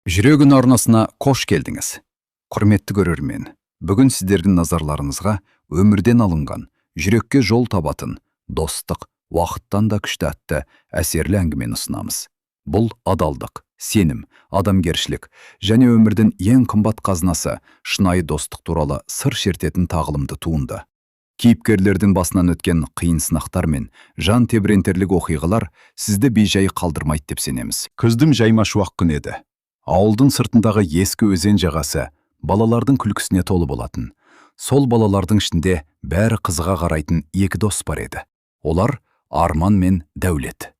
Жүрегін арнасына қош келдіңіз. Құрметті көрермен, бүгін сіздердің назарларыңызға өмірден алынған, жүрекке жол табатын, достық, уақыттан да күшті атты әсерлі әңгімені ұсынамыз. Бұл адалдық, сенім, адамгершілік және өмірдің ең қымбат қазынасы шынайы достық туралы сыр шертетін тағылымды туынды. Кейіпкерлердің басынан өткен қиын сынақтар мен жан тебірентерлік оқиғалар сізді бейжай қалдырмайды деп сенеміз. Күздің жайма-шуақ күні еді. Ауылдың сыртындағы ескі өзен жағасы балалардың күлкісіне толы болатын. Сол балалардың ішінде бәрі қызыға қарайтын екі дос бар еді. Олар Арман мен Дәулет.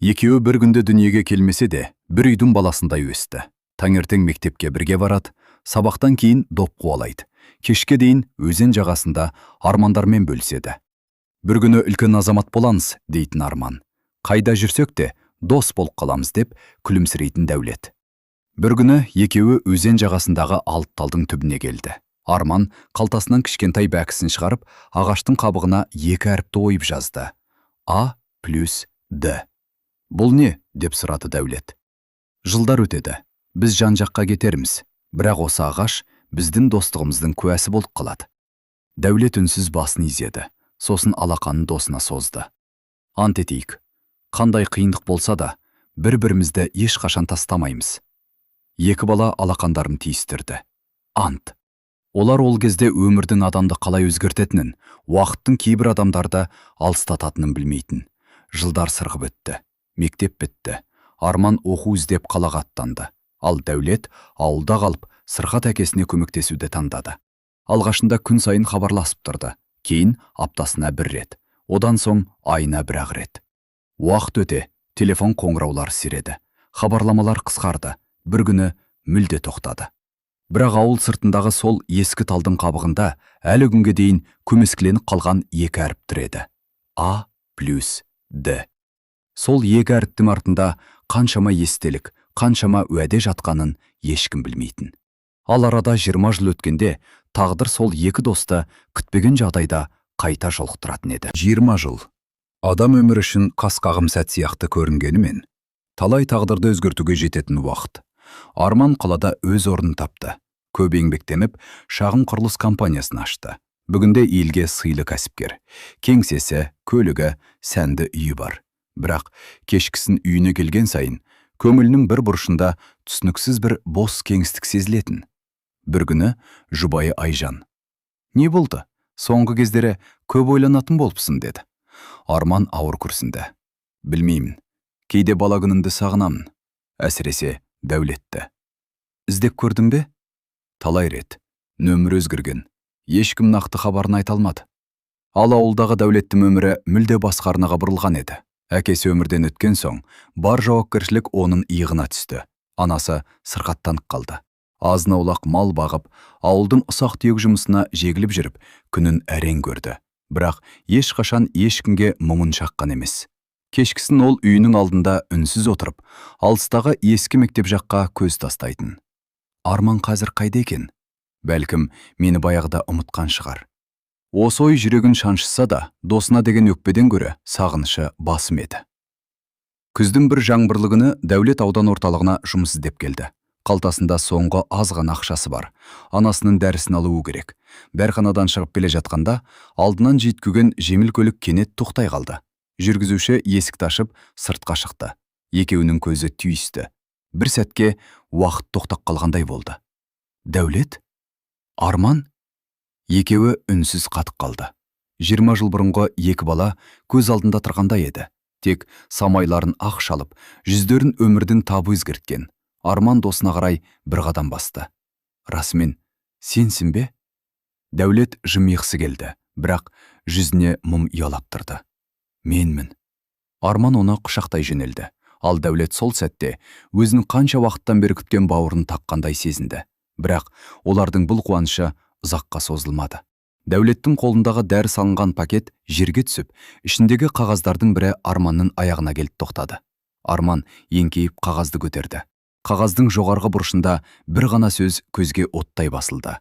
Екеуі бір күнде дүниеге келмесе де, бір үйдің баласындай өсті. Таңертең мектепке бірге барады, сабақтан кейін доп қуалайды. Кешке дейін өзен жағасында армандармен бөліседі. Бір күні үлкен азамат боламыз, дейтін Арман. Қайда жүрсек те дос болып қаламыз деп күлімсірейтін Дәулет. Бір күні екеуі өзен жағасындағы алып талдың түбіне келді. Арман қалтасынан кішкентай бәкісін шығарып, ағаштың қабығына екі әріпті ойып жазды. А плюс Д. Бұл не? Деп сұрады Дәулет. Жылдар өтеді. Біз жан-жаққа кетерміз. Бірақ осы ағаш біздің достығымыздың куәсі болып қалады. Дәулет үнсіз басын изеді. Сосын алақанын досына созды. Ант етейік. Қандай қиындық болса да, бір-бірімізді ешқашан тастамаймыз. Екі бала алақандарын тиістірді. Ант. Олар ол кезде өмірдің адамды қалай өзгертетінін, уақыттың кейбір адамдарды алыстататынын білмейтін. Жылдар сырғып өтті. Мектеп бітті. Арман оқу іздеп қалаға аттанды. Ал Дәулет ауылда қалып, сырқат әкесіне көмектесуді таңдады. Алғашында күн сайын хабарласып тұрды. Кейін аптасына бір рет. Одан соң айына бір-ақ рет. Уақыт өте, телефон қоңыраулары сиреді. Хабарламалар қысқарды. Бір күні мүлде тоқтады. Бірақ ауыл сыртындағы сол ескі талдың қабығында әлі күнге дейін көмескіленіп қалған екі әріп тұр еді. А плюс Д. Сол екі әріптің артында қаншама естелік, қаншама уәде жатқанын ешкім білмейтін. Ал арада 20 жыл өткенде тағдыр сол екі досты күтпеген жағдайда қайта жолықтыратын еді. 20 жыл. Адам өмір үшін қас-қағым сәт сияқты көрінгенімен, талай тағдырды өзгертуге жететін уақыт. Арман қалада өз орнын тапты. Көп еңбектеніп, шағын құрылыс компаниясын ашты. Бүгінде елге сыйлы кәсіпкер. Кеңсесі, көлігі, сәнді үйі бар. Бірақ кешкісін үйіне келген сайын, көңілінің бір бұрышында түсініксіз бір бос кеңістік сезілетін. Бір күні жұбайы Айжан. Не болды? Соңғы кездері көп ойланатын болыпсың, деді. Арман ауыр күрсінді. Білмеймін. Кейде бала күнімді сағынамын. Әсіресе Дәулетті. Іздеп көрдің бе? Талай рет. Нөмір өзгерген. Ешкім нақты хабарын айта алмады. Ал ауылдағы Дәулеттің өмірі мүлде басқа арнаға бұрылған еді. Әкесі өмірден өткен соң, бар жауапкершілік оның иығына түсті. Анасы сырқаттанып қалды. Азын-аулақ мал бағып, ауылдың ұсақ-түйек жұмысына жегіліп жүріп, күнін әрең көрді. Бірақ ешқашан ешкімге мұңын шаққан емес. Кешкісін ол үйінің алдында үнсіз отырып, алыстағы ескі мектеп жаққа көз тастайтын. Арман қазір қайда екен? Бәлкім, мені баяғыда ұмытқан шығар. Осы ой жүрегін шаншыса да, досына деген өкпеден гөрі сағынышы басым еді. Күздің бір жаңбырлы күні Дәулет аудан орталығына жұмыс іздеп келді. Қалтасында соңғы аз ғана ақшасы бар. Анасының дәрісін алуы керек. Бәрханадан шығып келе жатқанда, алдынан жүйткіген жеңіл көлік кенет тоқтай қалды. Жүргізуші есікті ашып, сыртқа шықты. Екеуінің көзі түйісті. Бір сәтке уақыт тоқтап қалғандай болды. Дәулет? Арман? Екеуі үнсіз қатып қалды. 20 жыл бұрынғы екі бала көз алдында тұрғандай еді. Тек самайларын ақ шалып, жүздерін өмірдің табы өзгерткен. Арман досына қарай бір қадам басты. Расымен, сенсің бе? Дәулет жымиғысы келді, бірақ жүзіне мұң ұялап тұрды. Менмін. Арман оны құшақтай жөнелді. Ал Дәулет сол сәтте өзінің қанша уақыттан бері күткен бауырын таққандай сезінді. Бірақ олардың бұл қуанышы ұзаққа созылмады. Дәулеттің қолындағы дәрі салынған пакет жерге түсіп, ішіндегі қағаздардың бірі Арманның аяғына келіп тоқтады. Арман еңкейіп қағазды көтерді. Қағаздың жоғарғы бұрышында бір ғана сөз көзге оттай басылды.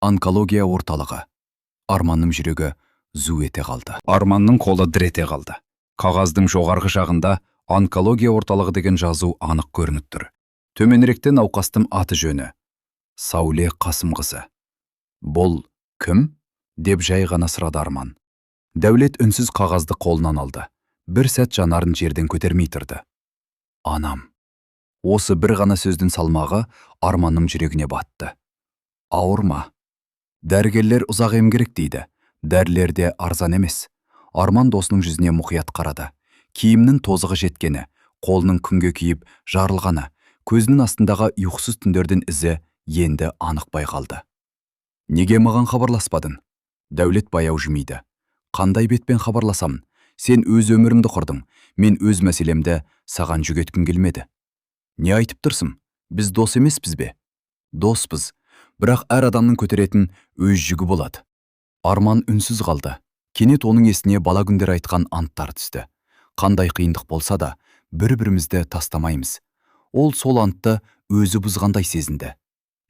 Онкология орталығы. Арманның жүрегі зу ете қалды. Арманның қолы дір ете қалды. Қағаздың жоғарғы жағында онкология орталығы деген жазу анық көрініп тұр. Төменіректе науқастың аты жөні. Сауле Қасымқызы. Бұл кім? Деп жай ғана сұрады Арман. Дәулет үнсіз қағазды қолынан алды. Бір сәт жанарын жерден көтермей тұрды. Анам. Осы бір ғана сөздің салмағы Арманның жүрегіне батты. Ауырма. Дәрігерлер ұзақ ем керек дейді. Дәрілер де арзан емес. Арман досының жүзіне мұқият қарады. Киімнің тозығы жеткені, қолының күнге күйіп жарылғаны, көзінің астындағы ұйқысыз түндердің ізі енді анық байқалды. Неге маған хабарласпадың? Дәулет баяу жымиды. Қандай бетпен хабарласам? Сен өз өміріңді құрдың, мен өз мәселемді саған жүгеткім келмеді. Не айтып тұрсың? Біз дос емеспіз бе? Доспыз, бірақ әр адамның көтеретін өз жүгі болады. Арман үнсіз қалды. Кенет оның есіне бала күндер айтқан анттар түсті. Қандай қиындық болса да, бір-бірімізді тастамаймыз. Ол сол антты өзі бұзғандай сезінді.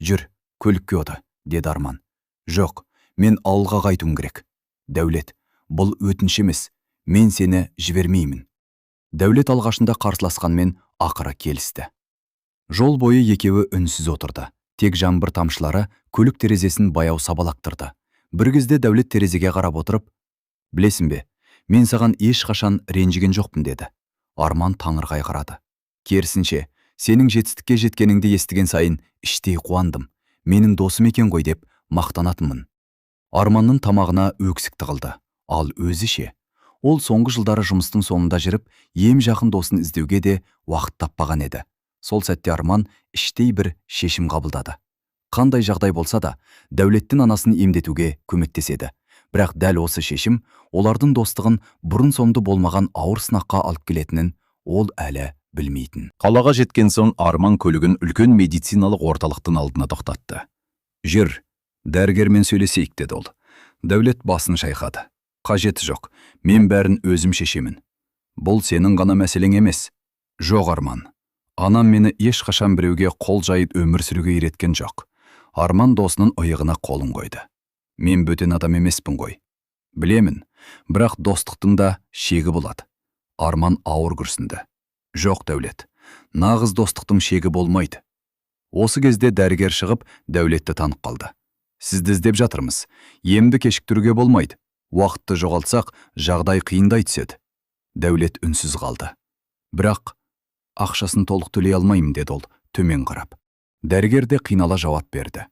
Жүр, көлікке оты, деді Арман. Жоқ, мен ауылға қайтуым керек. Дәулет, бұл өтініш емес, мен сені жібермеймін. Дәулет алғашында қарсыласқанмен ақыры келісті. Жол бойы екеуі үнсіз отырды. Тек жаңбыр тамшылары көлік терезесін баяу сабалақтырды. Бір кезде Дәулет терезеге қарап отырып, білесің бе, мен саған ешқашан ренжіген жоқпын деді. Арман таңырқай қарады. Керісінше, сенің жетістікке жеткеніңді естіген сайын іштей қуандым. Менің досым екен ғой деп мақтанатынмын. Арманның тамағына өксік тығылды. Ал өзі ше? Ол соңғы жылдары жұмыстың соңында жүріп, ем жақын досын іздеуге де уақыт таппаған еді. Сол сәтте Арман іштей бір шешім қабылдады. Қандай жағдай болса да, Дәулеттің анасын емдетуге көмектеседі. Бірақ дәл осы шешім олардың достығын бұрын соңды болмаған ауыр сынаққа алып келетінін ол әлі білмейтін. Қалаға жеткен соң Арман көлігін үлкен медициналық орталықтың алдына тоқтатты. Жүр, дәрігермен сөйлесейік деді ол. Дәулет басын шайқады. Қажеті жоқ, мен бәрін өзім шешемін. Бұл сенің ғана мәселең емес. Жоқ, Арман. Анам мені ешқашан біреуге қол жайып өмір сүруге үйреткен жоқ. Арман досының иығына қолын қойды. Мен бөтен адам емеспін ғой. Білемін, бірақ достықтың да шегі болады. Арман ауыр күрсінді. Жоқ, Дәулет, нағыз достықтың шегі болмайды. Осы кезде дәрігер шығып, Дәулетті танып қалды. Сізді іздеп жатырмыз. Емді кешіктіруге болмайды. Уақытты жоғалтсақ, жағдай қиындай түседі. Дәулет үнсіз қалды. Бірақ ақшасын толық төлей алмаймын деді ол, төмен қарап. Дәрігер де қинала жауап берді.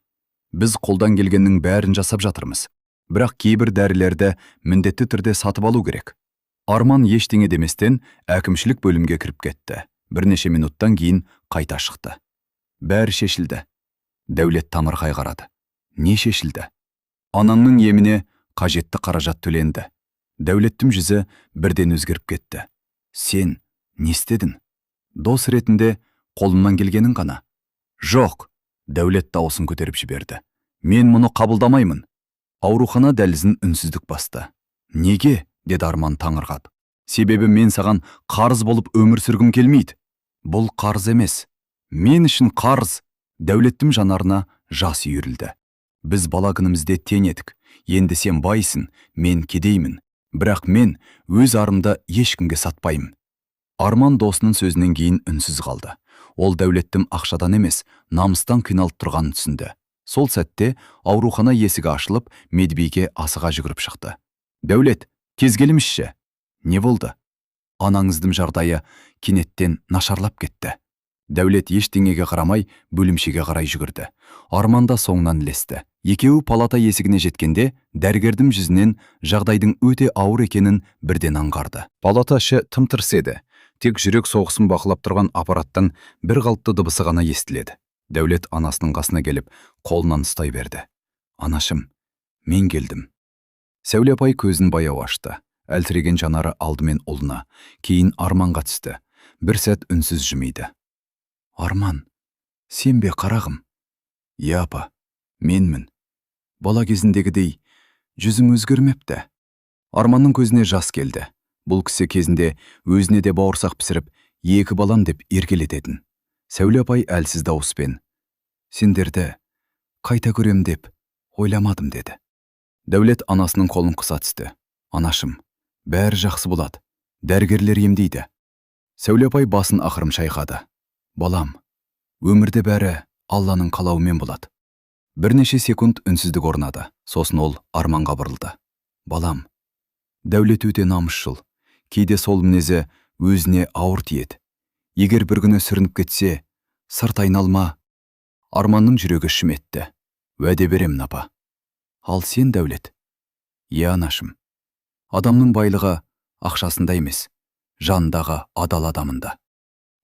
Біз қолдан келгеннің бәрін жасап жатырмыз. Бірақ кейбір дәрілерді міндетті түрде сатып алу керек. Арман ештеңе деместен әкімшілік бөлімге кіріп кетті. Бірнеше минуттан кейін қайта шықты. Бәрі шешілді. Дәулет таңырқай қарады. Не шешілді? Анаңның еміне қажетті қаражат төленді. Дәулеттің жүзі бірден өзгеріп кетті. Сен не істедің? Дос ретінде қолымнан келгенің ғана. Жоқ, Дәулет дауысын көтеріп жіберді. Мен мұны қабылдамаймын. Аурухана дәлізін үнсіздік басты. Неге? Деді Арман таңырқап. Себебі мен саған қарыз болып өмір сүргім келмейді. Бұл қарыз емес. Мен үшін қарыз. Дәулеттің жанарына жас үйірілді. Біз бала күнімізде тең едік. Енді сен байсың, мен кедеймін. Бірақ мен өз арымды ешкімге сатпаймын. Арман досының сөзінен кейін үнсіз қалды. Ол Дәулеттің ақшадан емес, намыстан қиналып тұрғанын түсінді. Сол сәтте аурухана есігі ашылып, медбике асыға жүгіріп шықты. Дәулет, тез келіңізші. Не болды? Анаңыздың жағдайы кенеттен нашарлап кетті. Дәулет ештеңеге қарамай бөлімшеге қарай жүгірді. Арман да соңынан ілесті. Екеуі палата есігіне жеткенде, дәрігердің жүзінен жағдайдың өте ауыр екенін бірден аңғарды. Палата іші тым-тырс еді. Тек жүрек соғысын бақылап тұрған аппараттан бір қалыпты дыбысы ғана естіледі. Дәулет анасының қасына келіп, қолынан ұстай берді. Анашым, мен келдім. Сәуле апай көзін баяу ашты. Әлтіреген жанары алдымен ұлына, кейін Арманға түсті. Бір сәт үнсіз жымиды. Арман, сен бе қарағым? Иә апа, менмін. Бала кезіндегідей жүзің өзгермепті. Арманның көзіне жас келді. Бұл кісі кезінде өзіне де бауырсақ пісіріп, екі балам деп еркелететін. Сәуле апай әлсіз дауыспен: сендерді қайта көрем деп ойламадым деді. Дәулет анасының қолын қыса түсті. Анашым, бәрі жақсы болады. Дәрігерлер емдейді. Сәуле апай басын ақырым шайқады. Балам, Өмірде бәрі Алланың қалауымен болады. Бірнеше секунд үнсіздік орнады. Сосын ол Арманға бұрылды. Балам, Дәулет өте намысшыл. Кейде сол мінезі өзіне ауыр тиеді. Егер бір күні сүрініп кетсе, сырт айналма. Арманның жүрегі шым етті. Уәде беремін, апа. Ал сен, Дәулет? Иә, анашым. Адамның байлығы ақшасында емес, жанындағы адал адамында.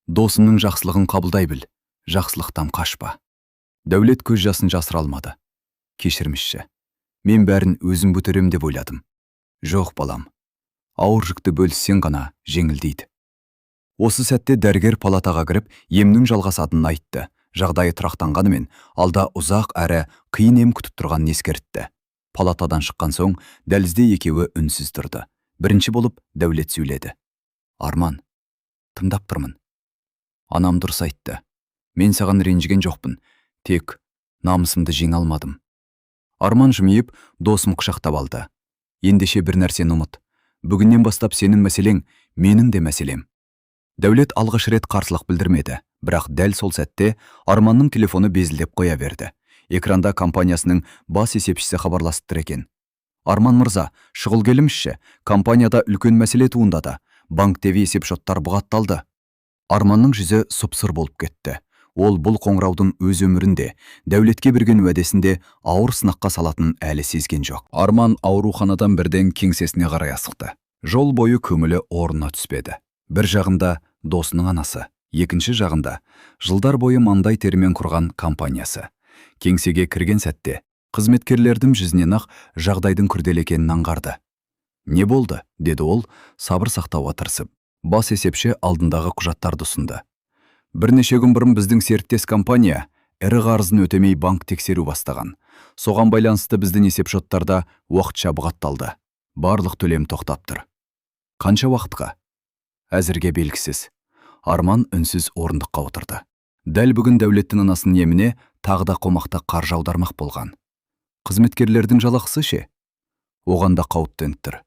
Досыңның жақсылығын қабылдай біл, жақсылықтан қашпа. Дәулет көз жасын жасыра алмады. Кешірмеші. Мен бәрін өзім көтерем деп ойладым. Жоқ, балам. Ауыр жүкті бөліссең ғана жеңілдейді. Осы сәтте дәрігер палатаға кіріп, емнің жалғасатынын айтты. Жағдайы тұрақтанғанымен, алда ұзақ әрі қиын ем күтіп тұрғанын ескертті. Палатадан шыққан соң, дәлізде екеуі үнсіз тұрды. Бірінші болып Дәулет сөйледі. Арман, тыңдап тұрмын. Анам дұрыс айтты. Мен саған ренжіген жоқпын, тек намысымды жеңе алмадым. Арман жымиып, досым құшақтап алды. Ендеше бір нәрсені ұмыт. Бүгіннен бастап сенің мәселең, менің де мәселем. Дәулет алғаш рет қарсылық білдірмеді, бірақ дәл сол сәтте Арманның телефоны безілдеп қоя берді. Экранда компаниясының бас есепшісі хабарласып тұр екен. Арман мырза, шұғыл келіңізші, компанияда үлкен мәселе туындады. Банктегі есеп-шоттар бұғатталды. Арманның жүзі сұп-сұр болып кетті. Ол бұл қоңыраудың өз өмірінде, Дәулетке берген уәдесінде ауыр сынаққа салатынын әлі сезген жоқ. Арман ауруханадан бірден кеңсесіне қарай асықты. Жол бойы көңілі орнына түспеді. Бір жағында досының анасы, екінші жағында жылдар бойы маңдай терімен құрған компаниясы. Кеңсеге кірген сәтте қызметкерлердің жүзінен ақ жағдайдың күрделі екенін аңғарды. Не болды? Деді ол, сабыр сақтауға тырысып. Бас есепші алдындағы құжаттарды ұсынды. Бірнеше күн бұрын біздің серіктес компания ірі қарызын өтемей банк тексеру бастаған. Соған байланысты біздің есеп-шоттарда уақытша бұғатталды. Барлық төлем тоқтап тұр. Қанша уақытқа? Әзірге белгісіз. Арман үнсіз орындыққа отырды. Дәл бүгін Дәулеттің анасының еміне тағы да қомақты қаржы аудармақ болған. Қызметкерлердің жалақысы ше? Оған да қауіп төніп тұр.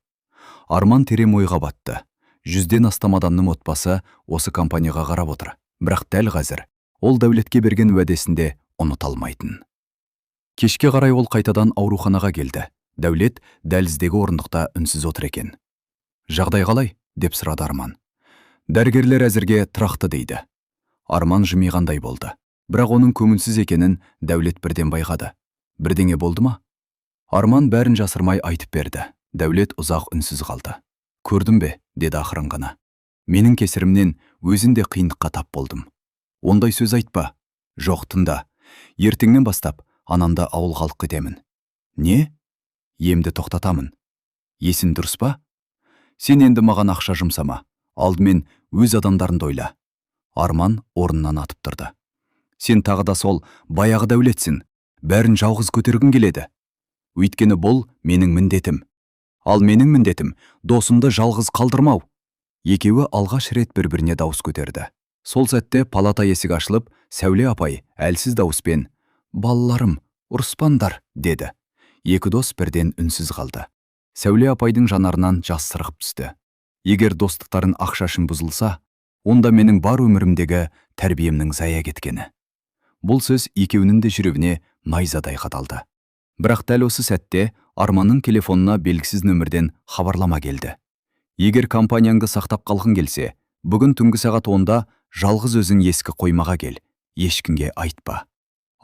Арман терең ойға батты. 100-ден астам адамның отбасы осы компанияға қарап отыр. Бірақ дәл қазір ол Дәулетке берген уәдесінде ұмыта алмайтын. Кешке қарай ол қайтадан ауруханаға келді. Дәулет дәліздегі орындықта үнсіз отыр екен. Жағдай қалай? Деп сұрады Арман. Дәрігерлер әзірге тұрақты дейді. Арман жымиғандай болды. Бірақ оның көңілсіз екенін Дәулет бірден байқады. Бірдеңе болды ма? Арман бәрін жасырмай айтып берді. Дәулет ұзақ үнсіз қалды. Көрдің бе? Деді ақырын ғана. Менің кесірімнен өзінде қиындыққа тап болдым. Ондай сөз айтпа. Жоқ, тыңда. Ертеңнен бастап анамды ауылға алып кетемін. Не? Емді тоқтатамын. Есің дұрыс па? Сен енді маған ақша жұмсама. Алдымен өз адамдарыңды ойла. Арман орнынан атып тұрды. Сен тағы да сол баяғы Дәулетсің. Бәрін жалғыз көтергің келеді. Өйткені бұл менің міндетім. Ал менің міндетім досымды жалғыз қалдырмау. Екеуі алғаш рет бір-біріне дауыс көтерді. Сол сәтте палата есігі ашылып, Сәуле апай әлсіз дауыспен «Балаларым, ұрыспаңдар» деді. Екі дос бірден үнсіз қалды. Сәуле апайдың жанарынан жас сырғып түсті. Егер достықтарын ақшашын бұзылса, онда менің бар өмірімдегі тәрбиемнің зая кеткені. Бұл сөз екеуінің де жүрегіне найзадай қадалды. Бірақ дәл осы сәтте Арманның телефонына белгісіз нөмірден хабарлама келді. Егер компанияңды сақтап қалғың келсе, бүгін түнгі сағат 10-да жалғыз өзің ескі қоймаға кел, ешкімге айтпа.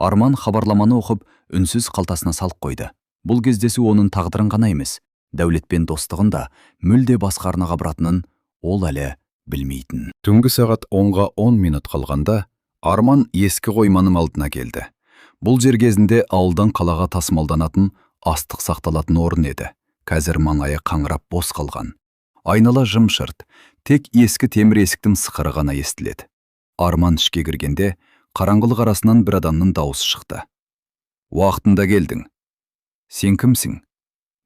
Арман хабарламаны оқып, үнсіз қалтасына салып қойды. Бұл кездесу оның тағдырын ғана емес, Дәулетпен достығын да мүлде басқа арнаға бұратынын ол әлі білмейтін. Түнгі сағат 10-ға 10 минут қалғанда Арман ескі қойманың алдына келді. Бұл жер кезінде ауылдан қалаға тасымалданатын астық сақталатын орын еді. Қазір маңайы қаңырап бос қалған. Айнала жым-шырт, тек ескі темір есіктің сықыры ғана естіледі. Арман ішке кіргенде қараңғылық арасынан бір адамның дауысы шықты. Уақытында келдің. Сен кімсің?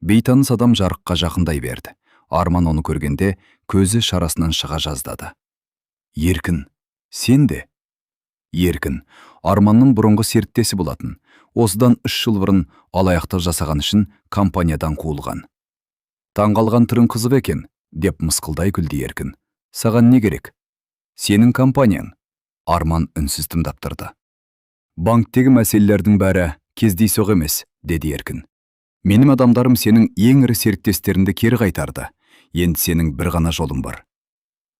Бейтаныс адам жарыққа жақындай берді. Арман оны көргенде көзі шарасынан шыға жаздады. Еркін, сен де? Еркін, Арманның бұрынғы серіктесі болатын. Осыдан 3 жыл бұрын алаяқтық жасаған үшін компаниядан қуылған. Таңғалған түрің қызып екен, деп мысқылдай күлді Еркін. Саған не керек? Сенің компанияң. Арман үнсіз тыңдап тұрды. Банктегі мәселелердің бәрі кездейсоқ емес, деді еркін. Менің адамдарым сенің ең ірі серіктестеріңді кері қайтарды. Енді сенің бір ғана жолың бар.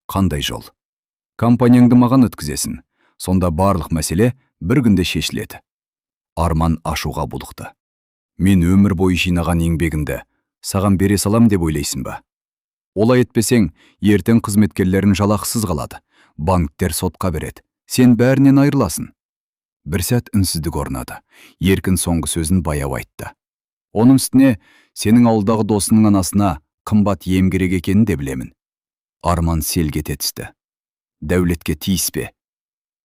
Қандай жол? Компанияңды маған өткізесің. Сонда барлық мәселе бір күнде шешіледі. Арман ашуға булықты. Мен өмір бойы жинаған еңбегімді саған бере салам деп ойлайсың ба? Олай етпесең, ертең қызметкерлерің жалақысыз қалады. Банктер сотқа береді. Сен бәрінен айырыласың. Бір сәт үнсіздік орнады. Еркін соңғы сөзін баяу айтты. Оның үстіне сенің ауылдағы досының анасына қымбат ем керек екенін де білемін. Арман селк ете түсті. Дәулетке тиіспе.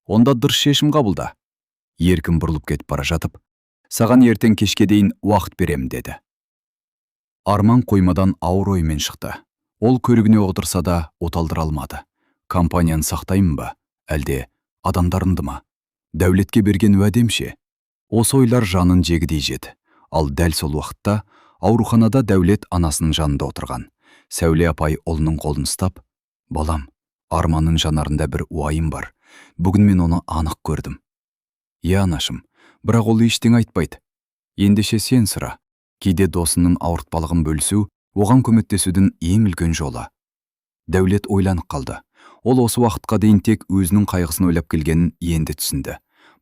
Онда дұрыс шешім қабылда. Еркін бұрылып кетіп бара жатып, саған ертең кешке дейін уақыт беремін деді. Арман қоймадан ауыр оймен шықты. Ол көлігіне отырса да оталдыра алмады. Компанияны сақтаймын ба, әлде адамдарымды ма? Дәулетке берген уәдемше? Осы ойлар жанын жегідей жеді. Ал дәл сол уақытта ауруханада Дәулет анасының жанында отырған. Сәуле апай ұлының қолын ұстап, балам, Арманның жанарында бір уайым бар. Бүгін мен оны анық көрдім. Иә анашым, бірақ ол ештеңе айтпайды. Ендеше сен сұра. Кейде досының ауыртпалығын бөлісу, оған көмектесудің ең үлкен жолы. Дәулет ойланып қалды. Ол осы уақытқа дейін тек өзінің қайғысын ойлап келгенін енді түсінді.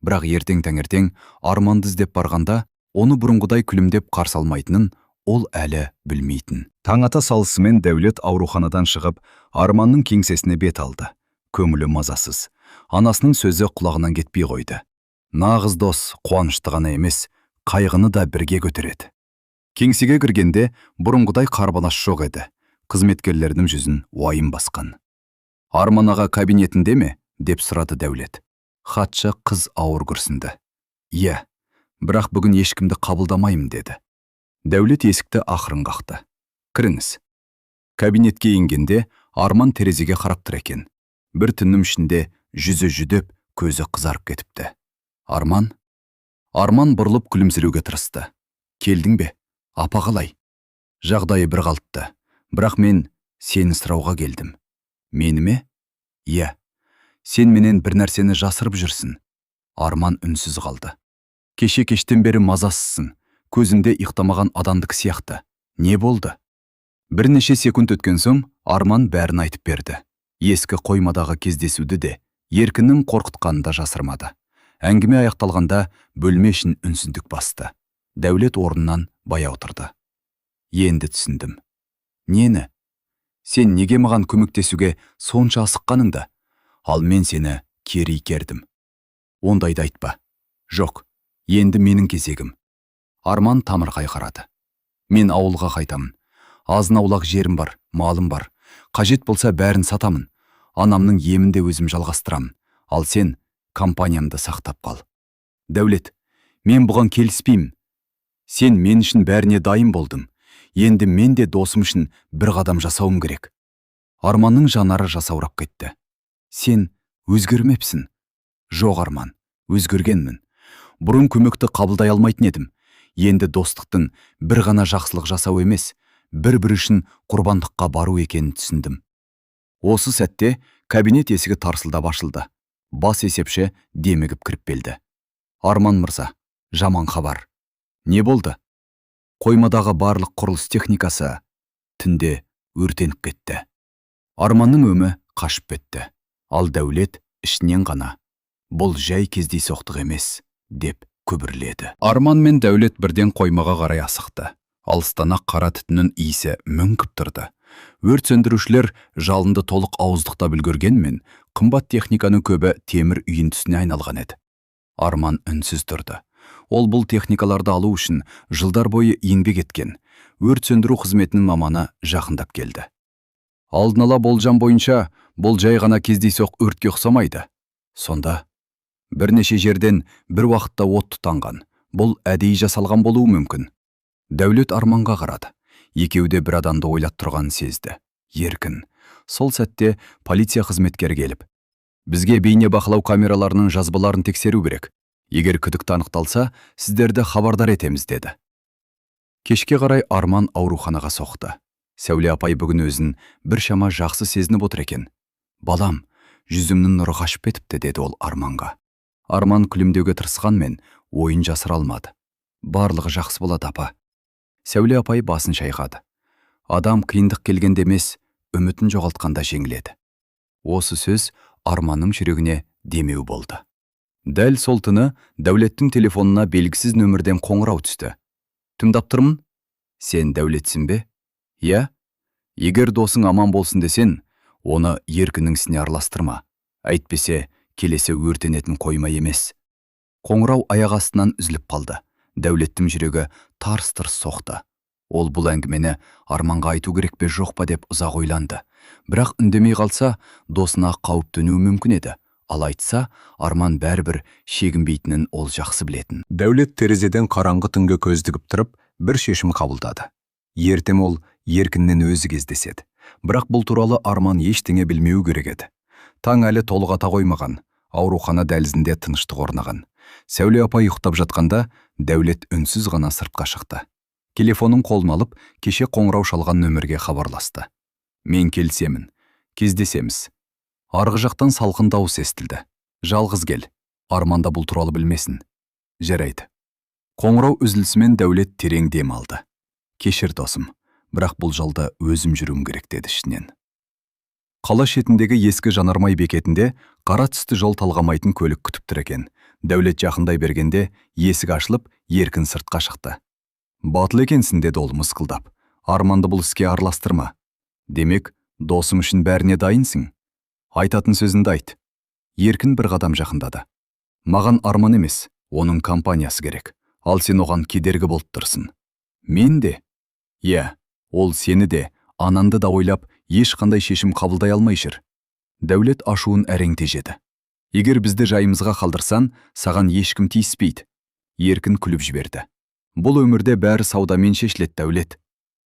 Бірақ ертең таңертең Арманды іздеп барғанда, оны бұрынғыдай күлімдеп қарсы алмайтынын ол әлі білмейтін. Таң ата салысымен Дәулет ауруханадан шығып, Арманның кеңсесіне бет алды. Көңілі мазасыз. Анасының сөзі құлағынан кетпей қойды. Нағыз дос қуанышты ғана емес, қайғыны да бірге көтереді. Кеңсеге кіргенде бұрынғыдай қарбалас жоқ еді. Қызметкерлердің жүзін уайым басқан. Арман аға кабинетінде ме? Деп сұрады Дәулет. Хатшы қыз ауыр күрсінді. Иә, бірақ бүгін ешкімді қабылдамаймын деді. Дәулет есікті ақырын қақты. Кіріңіз. Кабинетке енгенде Арман терезеге қарап тұр екен. Бір түннің ішінде жүзі жүдеп, көзі қызарып кетіпті. Арман бұрылып күлімсіреуге тырысты. Келдің бе? Апа қалай? Жағдайы бір қалыпты. Бірақ мен сені сұрауға келдім. Мені ме? Иә. Сен менен бір нәрсені жасырып жүрсің. Арман үнсіз қалды. Кеше кештен бері мазасызсың. Көзінде иықтамаған адамдық сияқты. Не болды? Бірнеше секунд өткен соң Арман бәрін айтып берді. Ескі қоймадағы кездесуді де, еркіннің қорқытқанын да жасырмады. Әңгіме аяқталғанда бөлме ішін үнсіздік басты. Дәулет орнынан баяу тұрды. Енді түсіндім. Нені? Сен неге маған көмектесуге сонша асыққаныңда? Ал мен сені кері итердім. Ондайды айтпа. Жоқ, енді менің кезегім. Арман тамырқай қарады. Мен ауылға қайтамын. Азын-аулақ жерім бар, малым бар. Қажет болса бәрін сатамын. Анамның емінде өзім жалғастырамын. Ал сен компаниямды сақтап қал. Дәулет, мен бұған келіспеймін. Сен мен үшін бәріне дайын болдың. Енді мен де досым үшін бір қадам жасауым керек. Арманның жанары жасаурап кетті. Сен өзгермепсің. Жоқ Арман, өзгергенмін. Бұрын көмекті қабылдай алмайтын едім. Енді достықтың бір ғана жақсылық жасау емес, бір-бір үшін құрбандыққа бару екенін түсіндім. Осы сәтте кабинет есігі тарсылдап ашылды. Бас есепші демігіп кіріп келді. Арман мырза, жаман хабар. Не болды? Қоймадағы барлық құрылыс техникасы түнде өртеніп кетті. Арманның өмі қашып кетті. Ал Дәулет ішінен ғана, бұл жай кездейсоқтық емес, деп күбірледі. Арман мен Дәулет бірден қоймаға қарай асықты. Алыстан-ақ қара түтіннің иісі мүңкіп тұрды. Өрт сөндірушілер жалынды толық ауыздықтап үлгергенмен, қымбат техниканың көбі темір үйіндісіне айналған еді. Арман үнсіз тұрды. Ол бұл техникаларды алу үшін жылдар бойы еңбек еткен. Өрт сөндіру қызметінің маманы жақындап келді. Алдын ала болжам бойынша, бұл жай ғана кездейсоқ өртке ұқсамайды. Сонда бірнеше жерден бір уақытта от тұтанған. Бұл әдейі жасалған болуы мүмкін. Дәулет Арманға қарады. Екеуі де бір адамды ойлап тұрғанын сезді. Еркін. Сол сәтте полиция қызметкері келіп, бізге бейне бақылау камераларының жазбаларын тексеру керек. Егер күдікті анықталса, сіздерді хабардар етеміз деді. Кешке қарай Арман ауруханаға соқты. Сәуле апай бүгін өзін бір шама жақсы сезініп отыр екен. Балам, жүзімнің нұры қашып кетіпті, деді ол Арманға. Арман күлімдеуге тырысқанмен ойын жасыра алмады. Барлығы жақсы болады, апа. Сәуле апай басын шайқады. Адам қиындық келгенде емес, үмітін жоғалтқанда жеңіледі. Осы сөз Арманның жүрегіне демеу болды. Дәл сол түні Дәулеттің телефонына белгісіз нөмірден қоңырау түсті. Тыңдап тұрмын? Сен Дәулетсің бе? Иә? Егер досың аман болсын десен, оны Еркіннің ісіне араластырма. Әйтпесе, келесі өртенетін қойма емес. Қоңырау аяқ астынан үзіліп қалды. Дәулеттің жүрегі тарс-тұрс соқты. Ол бұл әңгімені Арманға айту керек пе жоқ па деп ұзақ ойланды. Бірақ үндемей қалса, досына қауіп төнуі мүмкін еді. Ал айтса, Арман бәрібір шегінбейтінін ол жақсы білетін. Дәулет терезеден қараңғы түнге көз тігіп тұрып, бір шешім қабылдады. Ертең ол Еркіннен өзі кездеседі. Бірақ бұл туралы Арман ештеңе білмеу керек еді. Таң әлі толық ата қоймаған, аурухана дәлізінде тыныштық орнаған. Сәуле апай ұйықтап жатқанда, Дәулет үнсіз ғана сыртқа шықты. Телефонын қолына алып, кеше қоңырау шалған нөмірге хабарласты. Мен келсемін, кездесеміз. Арғы жақтан салқын дауыс естілді. Жалғыз кел, Арманда бұл туралы білмесін. Жарайды. Қоңырау үзілісімен Дәулет терең дем алды. Кешір досым, бірақ бұл жолда өзім жүруім керек, деді ішінен. Қала шетіндегі ескі жанармай бекетінде қара түсті жол талғамайтын көлік күтіп тұр екен. Дәулет жақындай бергенде есік ашылып, Еркін сыртқа шықты. Батыл екенсің, деді ол мысқылдап. Арманды бұл іске араластырма. Демек, досым үшін бәріне дайынсың. Айтатын сөзіңді айт. Еркін бір қадам жақындады. Маған Арман емес, оның компаниясы керек. Ал сен оған кедергі болып тұрсың. Мен де? Иә, ол сені де, ананды да ойлап, ешқандай шешім қабылдай алмай жүр. Дәулет ашуын әрең тежеді. Егер бізді жайымызға қалдырсан, саған ешкім тиіспейді. Еркін күліп жіберді. Бұл өмірде бәрі саудамен шешіледі, Дәулет.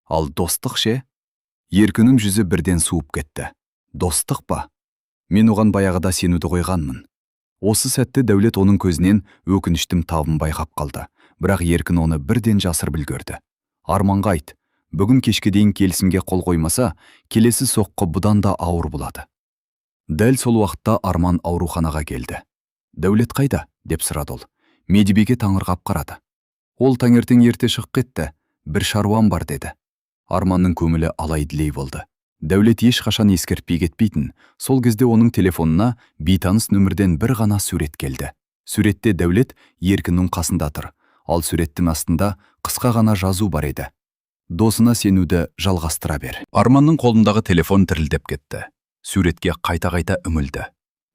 Ал достық ше? Еркіннің жүзі бірден суып кетті. Достық па? Мен оған баяғыда сенуді қойғанмын. Осы сәтте Дәулет оның көзінен өкініштің табын байқап қалды. Бірақ Еркін оны бірден жасыр білгөрді. Арманға айт, бүгін кешке дейін келісімге қол қоймаса, келесі соққы бұдан да ауыр болады. Дәл сол уақытта Арман ауруханаға келді. Дәулет қайда? Деп сұрады ол. Медбике таңырқап қарады. Ол таңертең ерте шығып кетті. Бір шаруам бар, деді. Арманның көңілі алай-дүлей болды. Дәулет ешқашан ескертпей кетпейтін. Сол кезде оның телефонына бейтаныс нөмірден бір ғана сурет келді. Суретте Дәулет Еркіннің қасында тұр. Ал суреттің астында қысқа ғана жазу бар еді. Досына сенуді жалғастыра бер. Арманның қолындағы телефон тірілдеп кетті. Суретке қайта-қайта үмілді.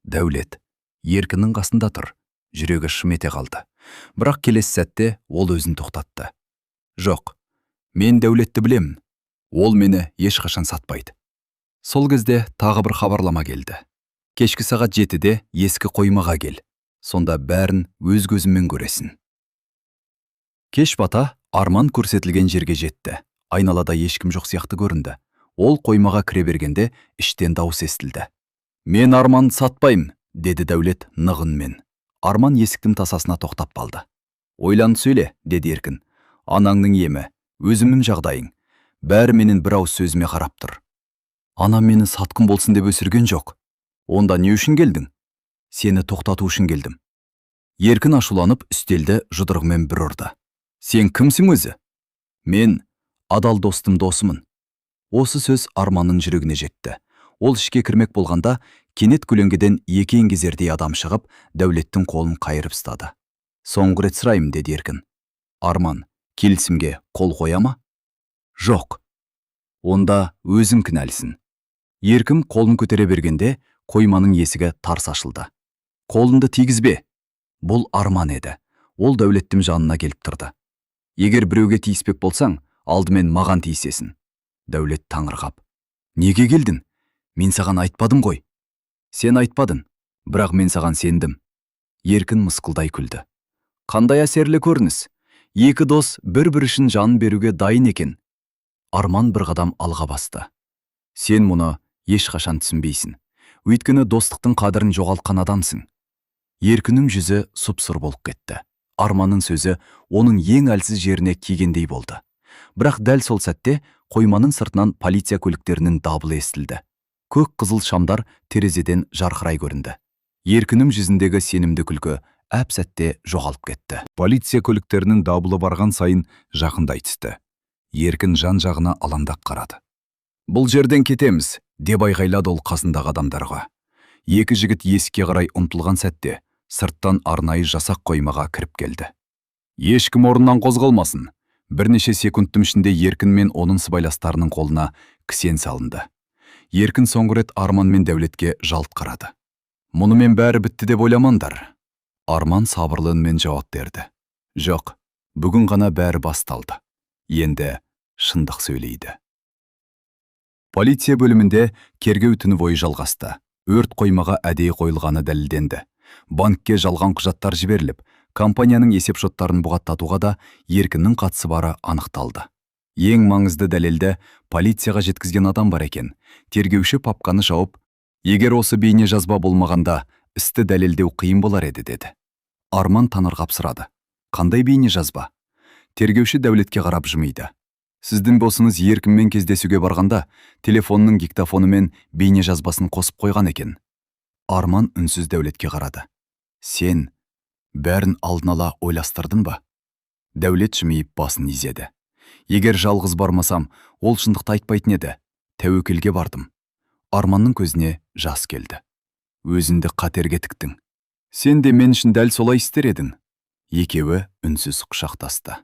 Дәулет Еркіннің қасында тұр. Жүрегі шым ете қалды. Бірақ келесі сәтте ол өзін тоқтатты. Жоқ, мен Дәулетті білемін. Ол мені ешқашан сатпайды. Сол кезде тағы бір хабарлама келді. Кешкі сағат 7-де ескі қоймаға кел. Сонда бәрін өз көзіңмен көресің. Кеш бата Арман көрсетілген жерге жетті. Айналада ешкім жоқ сияқты көрінді. Ол қоймаға кіре бергенде іштен дауыс естілді. Мен Арман сатпаймын, деді Дәулет нығынмен. Арман есіктің тасасына тоқтап қалды. Ойланып сөйле, деді Еркін. Анаңның емі, өзімнің жағдайың. Бәрі менің бір ауыз сөзіме қарап тұр. Анам мені сатқын болсын деп өсірген жоқ. Онда не үшін келдің? Сені тоқтату үшін келдім. Еркін ашуланып үстелді жұдырығымен бір ұрды. Сен кімсің өзі? Мен адал достым досымын. Осы сөз Арманның жүрегіне жетті. Ол ішке кірмек болғанда, кенет көлеңкеден екі еңгезердей адам шығып, Дәулеттің қолын қайырып ұстады. Соңғы рет сұраймын, деді Еркін. Арман, келісімге қол қоя ма? Жоқ. Онда өзің кінәлісің. Еркін қолын көтере бергенде, қойманың есігі тарс ашылды. Қолынды тигізбе. Бұл Арман еді. Ол Дәулеттің жанына келіп тұрды. Егер біреуге тиіспек болсаң, алдымен маған тиісесің. Дәулет таңырқап. Неге келдің? Мен саған айтпадым ғой. Сен айтпадың, бірақ мен саған сендім. Еркін мысқылдай күлді. Қандай әсерлі көрініс. Екі дос бір-бір үшін жанын беруге дайын екен. Арман бір қадам алға басты. Сен мұны ешқашан түсінбейсің. Өйткені достықтың қадірін жоғалтқан адамсың. Еркіннің жүзі сұп-сұр болып кетті. Арманның сөзі оның ең әлсіз жеріне тигендей болды. Бірақ дәл сол сәтте қойманың сыртынан полиция көліктерінің дабылы естілді. көк қызыл шамдар терезеден жарқырай көрінді. Еркінім жүзіндегі сенімді күлкі әп сәтте жоғалып кетті. Полиция көліктерінің дабылы барған сайын жақындай түсті. Еркін жан-жағына алаңдап қарады. Бұл жерден кетеміз, деп айғайлады ол қасындағы адамдарға. Екі жігіт есікке қарай ұмтылған сәтте, сырттан арнайы жасақ қоймаға кіріп келді. Ешкім орнынан қозғалмасын. Бірнеше секундтың ішінде Еркін мен оның сыбайластарының қолына кісен салынды. Еркін соңғы рет Арман мен Дәулетке жалт қарады. Мұнымен бәрі бітті деп ойламаңдар. Арман сабырлы үнмен жауап берді. Жоқ, бүгін ғана бәрі басталды. Енді шындық сөйлейді. Полиция бөлімінде тергеу түні бойы жалғасты. Өрт қоймаға әдейі қойылғаны дәлелденді. Банкке жалған құжаттар жіберіліп, компанияның есеп-шоттарын бұғаттатуға да Еркіннің қатысы бары анықталды. Ең маңызды дәлелді полицияға жеткізген адам бар екен. Тергеуші папканы жауып, егер осы бейне жазба болмағанда, істі дәлелдеу қиын болар еді деді. Арман танырғап сұрады. Қандай бейне жазба? Тергеуші Дәулетке қарап жымиды. Сіздің босыңыз Еркінмен кездесуге барғанда, телефонның диктофоны мен бейне жазбасын қосып қойған екен. Арман үнсіз Дәулетке қарады. Сен бәрін алдын ала ойластырдың ба? Дәулет жымиып басын изеді. Егер жалғыз бармасам, ол шындықты айтпайтын еді. Тәуекелге бардым. Арманның көзіне жас келді. Өзіңді қатерге тіктің. Сен де мен үшін дәл солай істер едің. Екеуі үнсіз құшақтасты.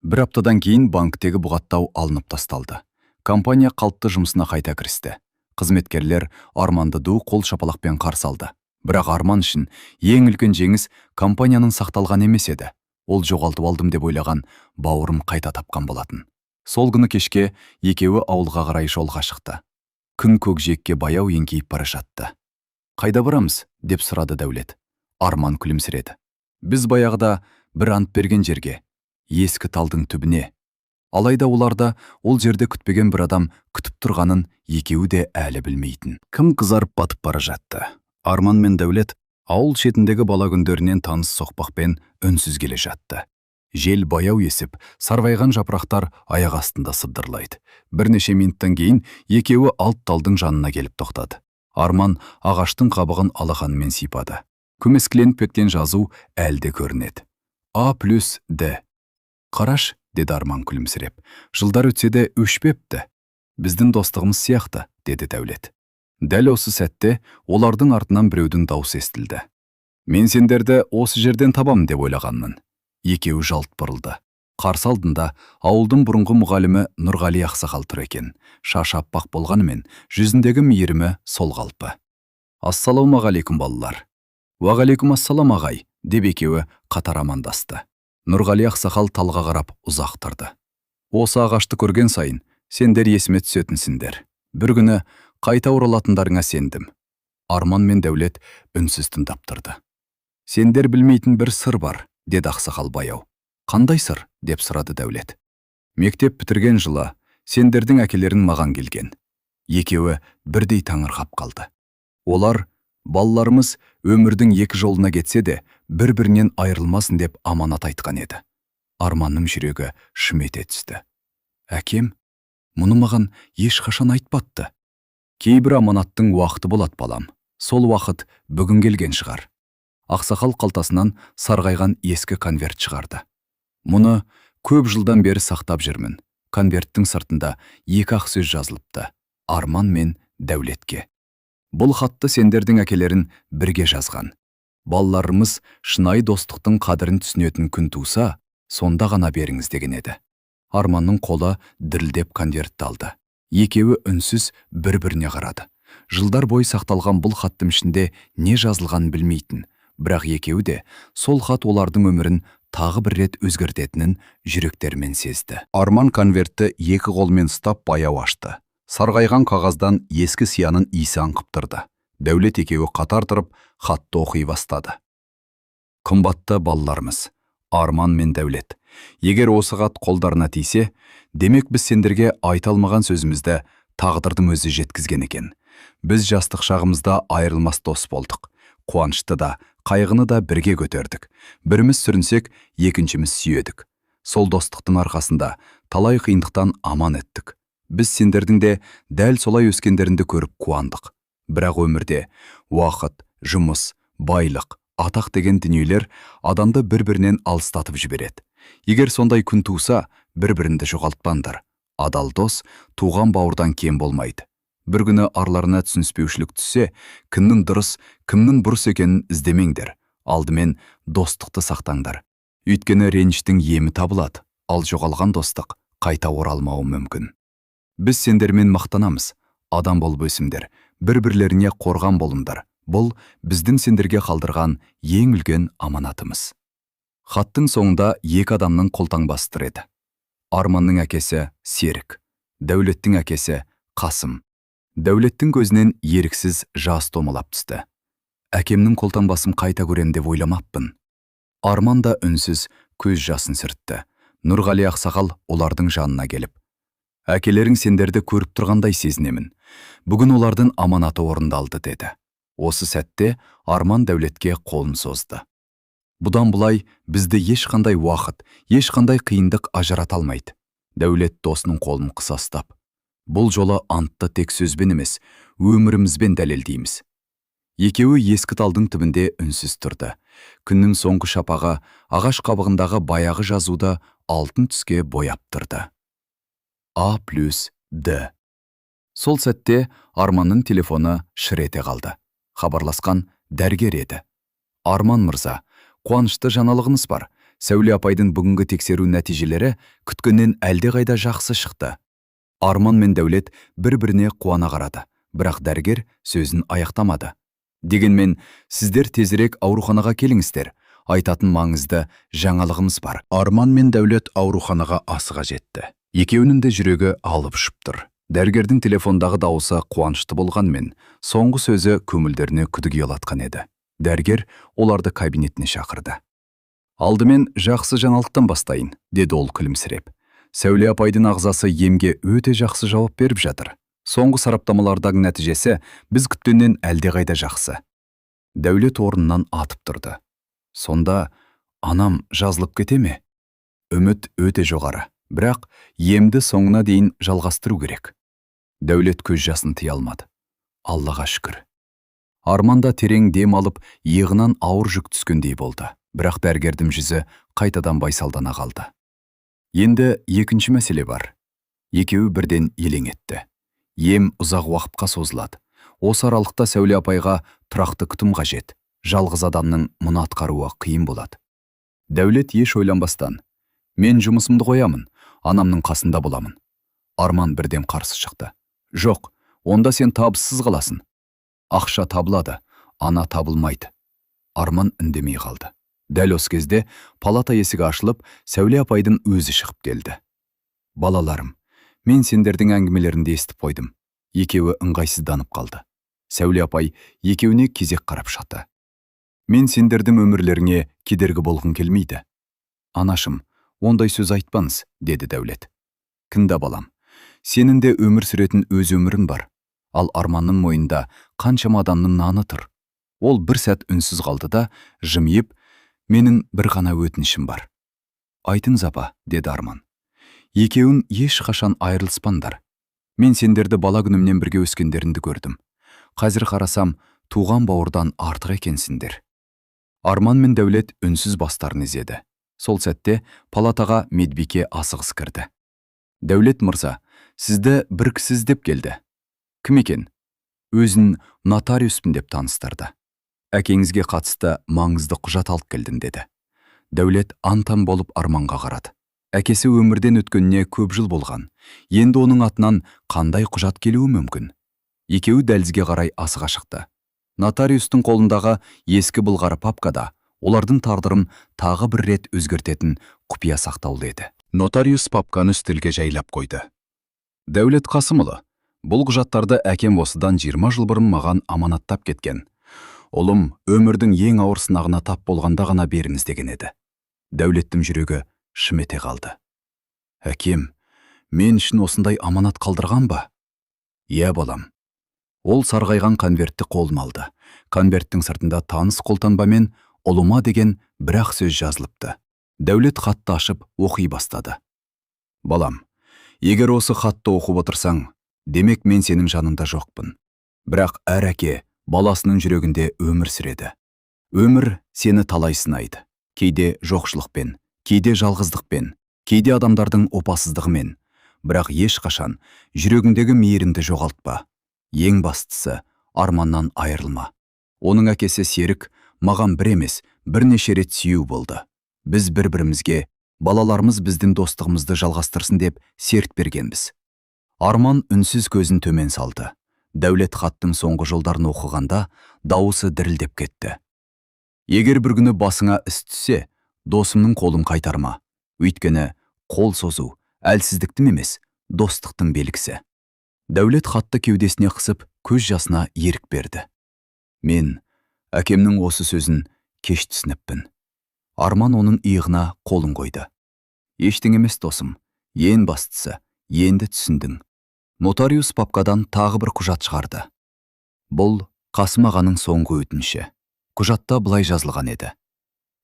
Бір аптадан кейін банктегі бұғаттау алынып тасталды. Компания қалыпты жұмысына қайта кірісті. Қызметкерлер Арманды ду қол шапалақпен қарсы алды. Бірақ Арман үшін ең үлкен жеңіс компанияның сақталған емес еді. Ол жоғалтып алдым деп ойлаған бауырым қайта тапқан болатын. Сол күні кешке екеуі ауылға қарай жолға шықты. Күн көкжиекке баяу еңкейіп бара жатты. Қайда барамыз? Деп сұрады Дәулет. Арман күлімсіреді. Біз баяғыда бір ант берген жерге, ескі талдың түбіне. Алайда оларда ол жерде күтпеген бір адам күтіп тұрғанын екеуі де әлі білмейтін. Кім қызарып батып бара жатты? Арман мен Дәулет ауыл шетіндегі бала күндерінен таныс соқпақпен үнсіз келе жатты. Жел баяу есіп, сарғайған жапырақтар аяқ астында сыбдырлайды. Бірнеше минуттан кейін екеуі алт талдың жанына келіп тоқтады. Арман ағаштың қабығын алақанымен сипады. Көмескіленіп кеткен жазу әлде көрінеді. А плюс Д. Қараш, деді Арман күлімсіреп. Жылдар өтсе де өшпепті. Біздің достығымыз сияқты, деді Дәулет. Дәл осы сәтте олардың артынан біреудің даусы естілді. Мен сендерді осы жерден табам деп ойлағанмын. Екеуі жалт бұрылды. Қарсы алдында ауылдың бұрынғы мұғалімі Нұрғали ақсақал тұр екен. Шашы аппақ болғанымен, жүзіндегі мейірімі сол қалпы. Ассалаумағалейкум балалар. Уағалейкум ассалам ағай, деп екеуі қатар амандасты. Нұрғали ақсақал талға қарап ұзақ тұрды. Осы ағашты көрген сайын, сендер есіме түсетінсіңдер. Бір күні қайта оралатындарыңа сендім. Арман мен Дәулет үнсіз тыңдап тұрды. Сендер білмейтін бір сыр бар, деді ақсақал баяу. Қандай сыр? Деп сұрады Дәулет. Мектеп бітірген жылы сендердің әкелерің маған келген. Екеуі бірдей таңырқап қалды. Олар, балаларымыз өмірдің екі жолына кетсе де, бір-бірінен айырылмасын деп аманат айтқан еді. Арманның жүрегі шым ете түсті. Әкем, мұны маған ешқашан айтпатты. Кейбір аманаттың уақыты болады балам. Сол уақыт бүгін келген шығар. Ақсақал қалтасынан сарғайған ескі конверт шығарды. Мұны көп жылдан бері сақтап жүрмін. Конверттің сыртында екі ақ сөз жазылыпты. Арман мен Дәулетке. Бұл хатты сендердің әкелерін бірге жазған. Балаларымыз шынайы достықтың қадірін түсінетін күн туса, сонда ғана беріңіз деген еді. Арманның қолы дірілдеп конвертті алды. Екеуі үнсіз бір-біріне қарады. Жылдар бойы сақталған бұл хаттың ішінде не жазылғанын білмейтін, бірақ екеуі де сол хат олардың өмірін тағы бір рет өзгертетінін жүректерімен сезді. Арман конвертті екі қолмен ұстап баяу ашты. Сарғайған қағаздан ескі сияның иісі аңқып тұрды. Дәулет екеуі қатар тұрып, хатты оқи бастады. Қымбатты балаларымыз, Арман мен Дәулет. Егер осы хат қолдарына тисе, демек біз сендерге айта алмаған сөзімізді тағдырдың өзі жеткізген екен. Біз жастық шағымызда айырылмас дос болдық. Қуанышты да, қайғыны да бірге көтердік. Біріміз сүрінсек, екіншіміз сүйедік. Сол достықтың арқасында талай қиындықтан аман еттік. Біз сендердің де дәл солай өскендерінді көріп қуандық. Бірақ өмірде уақыт, жұмыс, байлық, атақ деген дүниелер адамды бір-бірінен алыстатып жібереді. Егер сондай күн туса, бір-бірінді жоғалтпаңдар. Адал дос туған бауырдан кем болмайды. Бір күні арларына түсініспеушілік түссе, кімнің дұрыс, кімнің бұрыс екенін іздемеңдер. Алдымен достықты сақтаңдар. Өйткені реніштің емі табылады, ал жоғалған достық қайта оралмауы мүмкін. Біз сендермен мақтанамыз. Адам болып өсіңдер, бір-бірлеріне қорған болыңдар. Бұл біздің сендерге қалдырған ең үлкен аманатымыз. Хаттың соңында екі адамның қолтаңбасы тұр еді. Арманның әкесі Серік, Дәулеттің әкесі Қасым. Дәулеттің көзінен еріксіз жас томалап түсті. Әкемнің қолтаңбасын қайта көрем деп ойламаппын. Арман да үнсіз көз жасын сүртті. Нұрғали ақсақал олардың жанына келіп: әкелерің сендерді көріп тұрғандай сезінемін. Бүгін олардың аманаты орындалды деді. Осы сәтте Арман Дәулетке қолын созды. Бұдан бұлай бізді ешқандай уақыт, ешқандай қиындық ажырата алмайды. Дәулет досының қолын қыса ұстап: бұл жолы антты тек сөзбен емес, өмірімізбен дәлелдейміз. Екеуі ескі талдың түбінде үнсіз тұрды. Күннің соңғы шапағы ағаш қабығындағы баяғы жазуды алтын түске бояп тұрды. А+Д. Сол сәтте Арманның телефоны шыр ете қалды. Хабарласқан дәрігер еді. Арман мырза, қуанышты жаңалығыңыз бар. Сәуле апайдың бүгінгі тексеру нәтижелері күткеннен әлдеқайда жақсы шықты. Арман мен Дәулет бір-біріне қуана қарады, бірақ дәрігер сөзін аяқтамады. Дегенмен, сіздер тезірек ауруханаға келіңіздер. Айтатын маңызды жаңалығымыз бар. Арман мен Дәулет ауруханаға асыға жетті. Екеуінің де жүрегі алып ұшып тұр. Дәрігердің телефондағы дауысы қуанышты болғанмен, соңғы сөзі көңілдеріне күдік ұялатқан еді. Дәрігер оларды кабинетіне шақырды. Алдымен жақсы жаңалықтан бастайын, деді ол күлімсіреп. Сәуле апайдың ағзасы емге өте жақсы жауап беріп жатыр. Соңғы сараптамалардағы нәтижесі біз күткеннен әлдеқайда жақсы. Дәулет орнынан атып тұрды. Сонда анам жазылып кете ме? Үміт өте жоғары, бірақ емді соңына дейін жалғастыру керек. Дәулет көз жасын тыя алмады. Аллаға шүкір. Арманда терең дем алып, иығынан ауыр жүк түскендей болды. Бірақ дәрігердің жүзі қайтадан байсалдана қалды. Енді екінші мәселе бар. Екеуі бірден елең етті. Ем ұзақ уақытқа созылады. Осы аралықта Сәуле апайға тұрақты күтім қажет. Жалғыз адамның мұны атқаруы қиын болады. Дәулет еш ойланбастан: мен жұмысымды қоямын, анамның қасында боламын. Арман бірден қарсы шықты: жоқ, онда сен табыссыз қаласың. Ақша табылады, ана табылмайды. Арман үндемей қалды. Дәл осы кезде палата есігі ашылып, Сәуле апайдың өзі шығып келді. Балаларым, мен сендердің әңгімелерінде естіп қойдым. Екеуі ыңғайсызданып қалды. Сәуле апай екеуіне кезек қарап шықты. Мен сендердің өмірлеріңе кедергі болғым келмейді. Анашым, ондай сөз айтпаңыз, деді Дәулет. Кінда балам, сенің де өмір сүретін өз өмірің бар. Ал Арманның мойнында қаншама адамның наны тұр. Ол бір сәт үнсіз қалды да, жымиып: менің бір ғана өтінішім бар. Айтыңыз апа, деді Арман. Екеуін ешқашан айырылыспаңдар. Мен сендерді бала күнімнен бірге өскендеріңді көрдім. Қазір қарасам, туған бауырдан артық екенсіңдер. Арман мен Дәулет үнсіз бастарын изеді. Сол сәтте палатаға медбике асығыс кірді. Дәулет мырза, сізді бір кісі іздеп келді. Кім екен? Өзін нотариуспын деп таныстырды. Әкеңізге қатысты маңызды құжат алып келдім, деді. Дәулет антан болып Арманға қарады. Әкесі өмірден өткеніне көп жыл болған. Енді оның атынан қандай құжат келуі мүмкін? Екеуі дәлізге қарай асыға шықты. Нотариустың қолындағы ескі былғары папкада олардың тағдырын тағы бір рет өзгертетін құпия сақтаулы еді. Нотариус папканы үстелге жайлап қойды. Дәулет Қасымұлы, бұл құжаттарды әкем осыдан 20 жыл бұрын маған аманаттап кеткен. Ұлым өмірдің ең ауыр сынағына тап болғанда ғана беріңіз деген еді. Дәулеттің жүрегі шым ете қалды. Әкем, мен үшін осындай аманат қалдырған ба? Иә балам. Ол сарғайған конвертті қолыма алды. Конверттің сыртында таныс қолтаңбамен ұлыма деген бір-ақ сөз жазылыпты. Дәулет хатты ашып оқи бастады. Балам, Егер осы хатты оқып отырсаң, демек мен сенің жанында жоқпын. Бірақ әр әке баласының жүрегінде өмір сүреді. Өмір сені талай сынайды. Кейде жоқшылықпен, кейде жалғыздықпен, кейде адамдардың опасыздығымен. Бірақ ешқашан жүрегіңдегі мейірімді жоғалтпа. Ең бастысы, арманнан айырылма. Оның әкесі Серік маған бір емес, бірнеше рет сүйеу болды. Біз бір-бірімізге, балаларымыз біздің достығымызды жалғастырсын деп серт бергенбіз. Арман үнсіз көзін төмен салды. Дәулет хаттың соңғы жолдарын оқығанда дауысы дірілдеп кетті. Егер бір күні басыңа іс түссе, досымның қолын қайтарма. Өйткені қол созу әлсіздіктің емес, достықтың белгісі. Дәулет хатты кеудесіне қысып, көз жасына ерік берді. Мен әкемнің осы сөзін кеш түсініппін. Арман оның иығына қолын қойды. Ештеңе емес досым, ең бастысы, енді түсіндің. Нотариус папкадан тағы бір құжат шығарды. Бұл Қасым ағаның соңғы өтініші. Құжатта былай жазылған еді.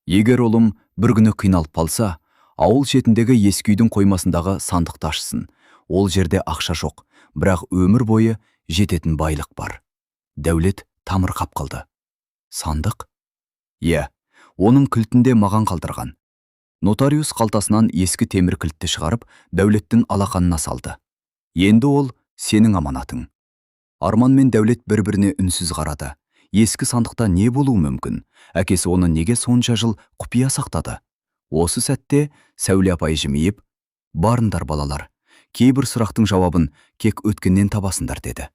Егер ұлым бір күні қиналып қалса, ауыл шетіндегі ескі үйдің қоймасындағы сандықты ашсын. Ол жерде ақша жоқ, бірақ өмір бойы жететін байлық бар. Дәулет тамыр қапқылды. Сандық? Иә, оның кілтінде маған қалдырған. Нотариус қалтасынан ескі темір кілтті шығарып, Дәулеттің алақанына салды. Енді ол сенің аманатың. Арман мен Дәулет бір-біріне үнсіз қарады. Ескі сандықта не болуы мүмкін? Әкесі оны неге сонша жыл құпия сақтады? Осы сәтте Сәуле апай жымиып, барындар балалар, кейбір сұрақтың жауабын кек өткеннен табасындар деді.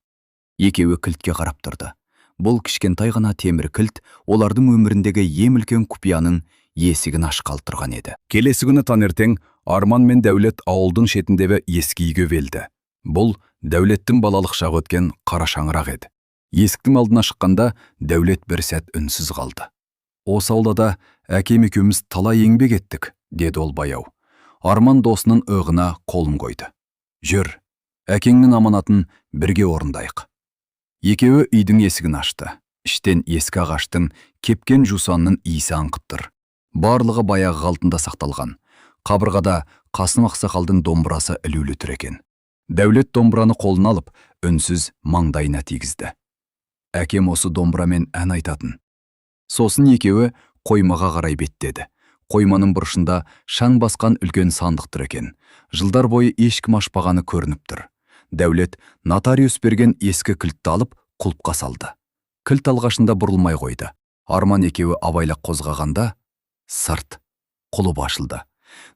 Екеуі кілтке қарап тұрды. Бұл кішкентай ғана темір кілт олардың өміріндегі ең үлкен құпияның есігін ашқалы тұрған еді. Келесі күні таңертең Арман мен Дәулет ауылдың шетіндегі ескі үйге келді. Бұл Дәулеттің балалық шағы өткен қара шаңырақ еді. Есіктің алдына шыққанда Дәулет бір сәт үнсіз қалды. Осы аулада әкем екеуміз талай еңбек еттік, деді ол баяу. Арман досының иығына қолын қойды. Жүр, әкеңнің аманатын бірге орындайық. Екеуі үйдің есігін ашты. Іштен ескі ағаштың кепкен жусанның иісі аңқып тұр. Барлығы баяғы қалпында сақталған. Қабырғада Қасым ақсақалдың домбырасы ілулі тұр екен. Дәулет домбыраны қолына алып, үнсіз маңдайына тигізді. Әкем осы домбырамен ән айтатын. Сосын екеуі қоймаға қарай беттеді. Қойманың бұрышында шаң басқан үлкен сандық тұр екен. Жылдар бойы ешкім ашпағаны көрініп тұр. Дәулет нотариус берген ескі кілтті алып құлыпқа салды. Кілт алғашында бұрылмай қойды. Арман екеуі абайлап қозғағанда сырт құлып ашылды.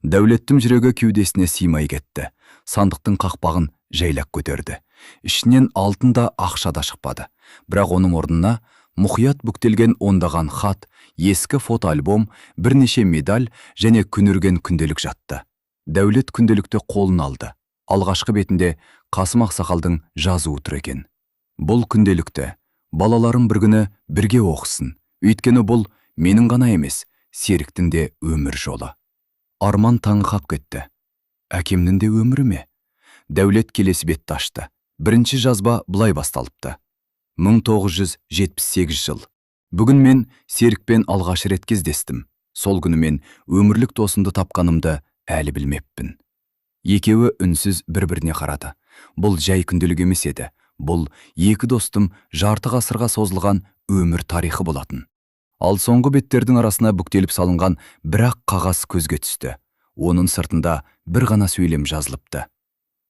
Дәулеттің жүрегі кеудесіне сыймай кетті. Сандықтың қақпағын жайлап көтерді. Ішінен алтын да ақша да шықпады. Бірақ оның орнына мұқият бүктелген ондаған хат, ескі фотоальбом, бірнеше медаль және күнерген күнделік жатты. Дәулет күнделікті қолын алды. Алғашқы бетінде Қасым ақсақалдың жазуы тұр екен. Бұл күнделікті балаларым бір күні бірге оқысын. Өйткені бұл менің ғана емес, Серіктің де өмір жолы. Арман таңқап кетті. Әкемнің де өмірі ме? Дәулет келесі бетті ашты. Бірінші жазба былай басталыпты. 1978 жыл. Бүгін мен Серікпен алғаш рет кездестім. Сол күні мен өмірлік досымды тапқанымды әлі білмеппін. Екеуі үнсіз бір-біріне қарады. Бұл жай күнделік емес еді. Бұл екі достым жарты ғасырға созылған өмір тарихы болатын. Ал соңғы беттердің арасына бүктеліп салынған бірақ қағаз көзге түсті. Оның сыртында бір ғана сөйлем жазылыпты.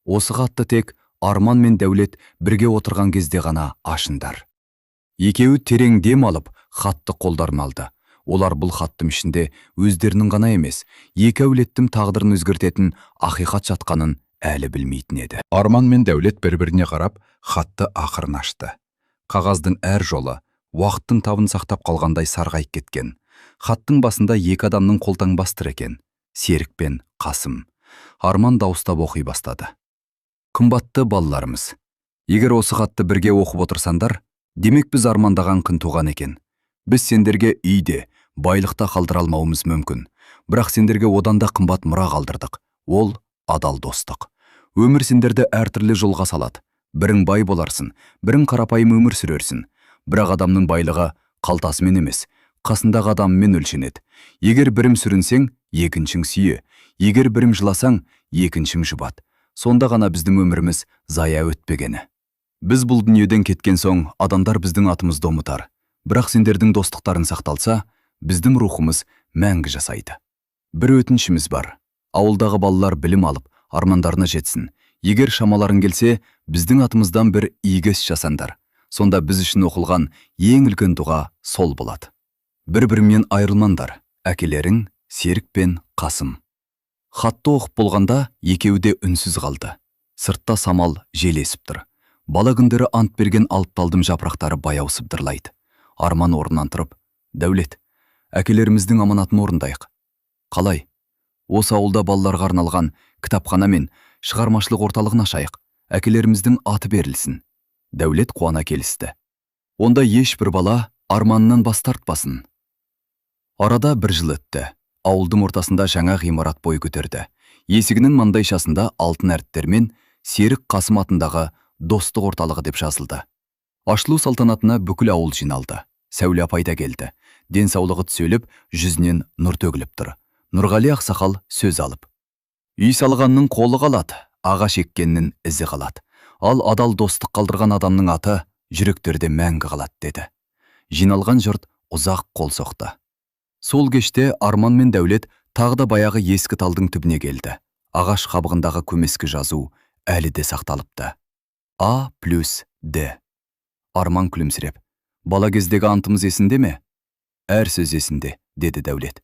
Осы хатты тек Арман мен Дәулет бірге отырған кезде ғана ашындар. Екеуі терең дем алып, хатты қолдарына алды. Олар бұл хаттың ішінде өздерінің ғана емес, екі әулеттің тағдырын өзгертетін ақиқат жатқанын әлі білмейтін еді. Арман мен Дәулет бір-біріне қарап, хатты ақырын ашты. Қағаздың әр жолы уақыттың табын сақтап қалғандай сарғайып кеткен. Хаттың басында екі адамның қолтаңбасы тұр екен. Серік пен Қасым. Арман дауыстап оқи бастады. Қымбатты балаларымыз, егер осы хатты бірге оқып отырсандар, демек біз армандаған күн туған екен. Біз сендерге үйде, байлықта қалдыра алмауымыз мүмкін. Бірақ сендерге одан да қымбат мұра қалдырдық. Ол адал достық. Өмір сендерді әртүрлі жолға салады. Бірің бай боларсың, бірің қарапайым өмір сүрерсің. Бірақ адамның байлығы қалтасымен емес, қасындағы адаммен өлшенеді. Егер бірім сүрінсең, екіншің сүйе. Егер бірім жыласаң, екіншің жұбат. Сонда ғана біздің өміріміз зая өтпегені. Біз бұл дүниеден кеткен соң адамдар біздің атымызды ұмытар. Бірақ сендердің достықтарың сақталса, біздің рухымыз мәңгі жасайды. Бір өтінішіміз бар. Ауылдағы балалар білім алып, армандарына жетсін. Егер шамаларың келсе, біздің атымыздан бір игі іс жасаңдар. Сонда біз үшін оқылған ең үлкен дұға сол болады. Бір-бірімен айырылмаңдар. Әкелерің Серік пен Қасым. Хатты оқып болғанда екеуі де үнсіз қалды. Сыртта самал жел есіп тұр. Бала күндері ант берген алып талдым жапырақтары баяу сыбдырлайды. Арман орнынан тұрып, Дәулет, әкелеріміздің аманатын орындайық. Қалай? Осы ауылда балаларға арналған кітапхана мен шығармашылық орталығын ашайық. Әкелеріміздің аты берілсін. Дәулет қуана келісті. Онда ешбір бала арманынан бас тартпасын. Арада бір жыл өтті. Ауылдың ортасында жаңа ғимарат бой көтерді. Есігінің маңдайшасында алтын әріптермен Серік Қасым атындағы достық орталығы деп жазылды. Ашылу салтанатына бүкіл ауыл жиналды. Сәуле апай да келді. Денсаулығы түзеліп, жүзінен нұр төгіліп тұр. Нұрғали ақсақал сөз алып: Үй салғанның қолы қалады, ағаш еккеннің ізі қалады. Ал адал достық қалдырған адамның аты жүректерде мәңгі қалады деді. Жиналған жұрт ұзақ қол соқты. Сол кеште Арман мен Дәулет тағы да баяғы ескі талдың түбіне келді. Ағаш қабығындағы көмескі жазу әлі де сақталыпты. А+Д. Арман күлімсіреп: Бала кездегі антымыз есінде ме? Әр сөз есінде, деді Дәулет.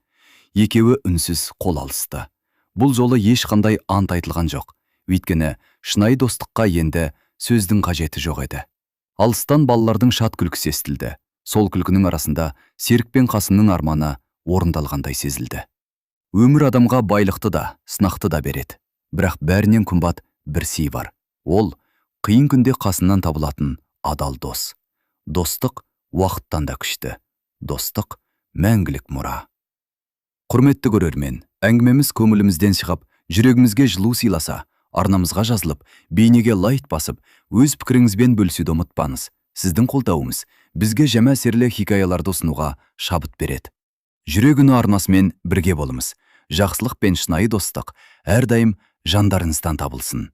Екеуі үнсіз қол алысты. Бұл жолы ешқандай ант айтылған жоқ. Өйткені шынайы достыққа енді сөздің қажеті жоқ еді. Алыстан балалардың шат күлкісі естілді. Сол күлкінің арасында Серік пен Қасымның арманы орындалғандай сезілді. Өмір адамға байлықты да, сынақты да береді. Бірақ бәрінен қымбат бір сый бар. Ол қиын күнде қасынан табылатын адал дос. Достық уақыттан да күшті. Достық мәңгілік мұра. Құрметті көрермен, әңгімеміз көңілімізден шығып, жүрегімізге жылу сыйласа, арнамызға жазылып, бейнеге лайк басып, өз пікіріңізбен бөлісуді ұмытпаңыз. Сіздің қолдауыңыз бізге жаңа әсерлі хикаяларды ұсынуға шабыт береді. Жүрек үні арнасымен бірге болыңыз. Жақсылық пен шынайы достық әрдайым жандарыңыздан табылсын.